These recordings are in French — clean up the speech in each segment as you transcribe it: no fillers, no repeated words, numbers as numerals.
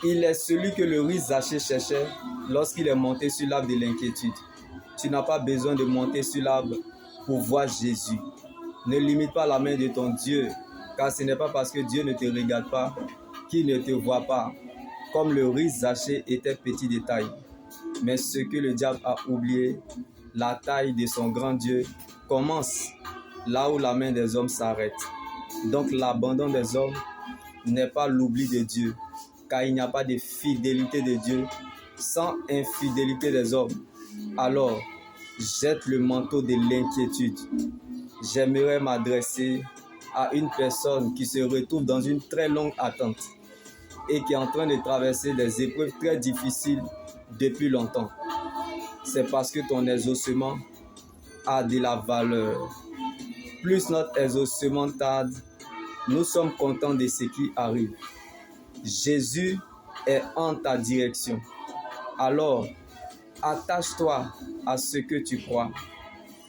Il est celui que le riche Zachée cherchait lorsqu'il est monté sur l'arbre de l'inquiétude. Tu n'as pas besoin de monter sur l'arbre pour voir Jésus. Ne limite pas la main de ton Dieu, car ce n'est pas parce que Dieu ne te regarde pas qu'il ne te voit pas. Comme le riche Zachée était petit de taille. Mais ce que le diable a oublié, la taille de son grand Dieu commence là où la main des hommes s'arrête. Donc l'abandon des hommes n'est pas l'oubli de Dieu, car il n'y a pas de fidélité de Dieu sans infidélité des hommes. Alors, jette le manteau de l'inquiétude. J'aimerais m'adresser à une personne qui se retrouve dans une très longue attente et qui est en train de traverser des épreuves très difficiles depuis longtemps. C'est parce que ton exaucement a de la valeur. Plus notre exaucement tarde, nous sommes contents de ce qui arrive. Jésus est en ta direction. Alors, attache-toi à ce que tu crois,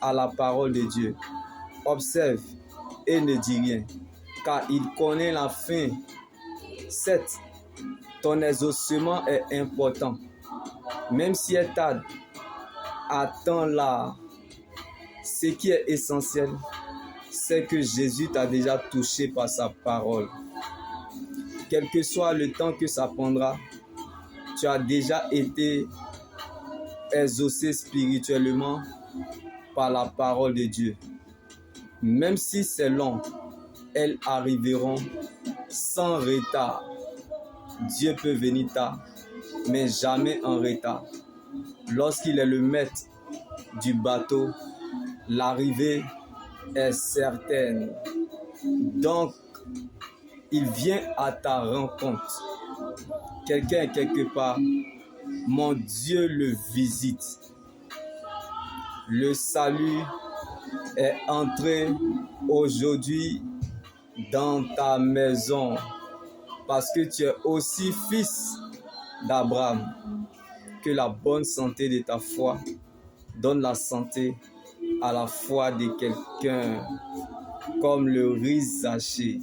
à la parole de Dieu. Observe et ne dis rien, car il connaît la fin. 7. Ton exaucement est important. Même si elle tarde, attends-la. Ce qui est essentiel, c'est que Jésus t'a déjà touché par sa parole. Quel que soit le temps que ça prendra, tu as déjà été exaucé spirituellement par la parole de Dieu. Même si c'est long, elles arriveront sans retard. Dieu peut venir tard, mais jamais en retard. Lorsqu'il est le maître du bateau, l'arrivée est certaine. Donc, il vient à ta rencontre. Quelqu'un est quelque part, mon Dieu le visite. Le salut est entré aujourd'hui dans ta maison parce que tu es aussi fils d'Abraham. Que la bonne santé de ta foi donne la santé à la foi de quelqu'un comme le riche Zachée.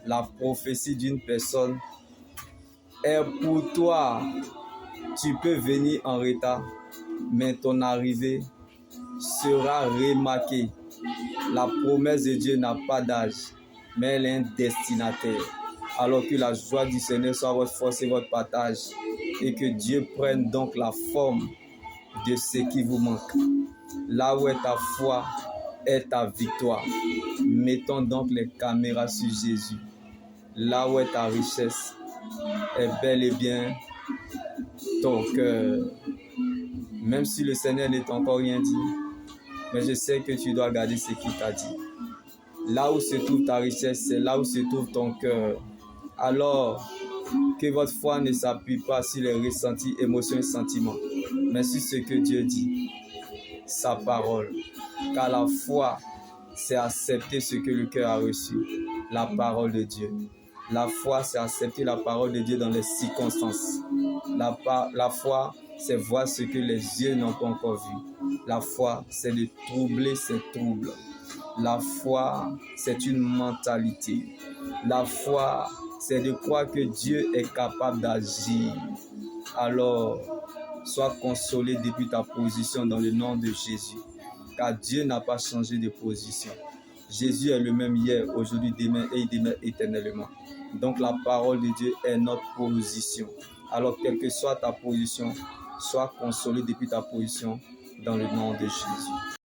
La prophétie d'une personne est pour toi. Tu peux venir en retard, mais ton arrivée sera remarquée. La promesse de Dieu n'a pas d'âge, mais elle est un destinataire. Alors que la joie du Seigneur soit votre force et votre partage, et que Dieu prenne donc la forme de ce qui vous manque. Là où est ta foi, est ta victoire. Mettons donc les caméras sur Jésus. Là où est ta richesse, est bel et bien ton cœur. Même si le Seigneur n'est encore rien dit, mais je sais que tu dois garder ce qu'il t'a dit. Là où se trouve ta richesse, c'est là où se trouve ton cœur. Alors, que votre foi ne s'appuie pas sur les ressentis, émotions et sentiments, mais sur ce que Dieu dit, sa parole. Car la foi, c'est accepter ce que le cœur a reçu, la parole de Dieu. La foi, c'est accepter la parole de Dieu dans les circonstances. La foi, c'est voir ce que les yeux n'ont pas encore vu. La foi, c'est de troubler ces troubles. La foi, c'est une mentalité. La foi, c'est de croire que Dieu est capable d'agir. Alors, sois consolé depuis ta position dans le nom de Jésus. Car Dieu n'a pas changé de position. Jésus est le même hier, aujourd'hui, demain et il demeure éternellement. Donc la parole de Dieu est notre position. Alors, quelle que soit ta position, sois consolé depuis ta position dans le nom de Jésus.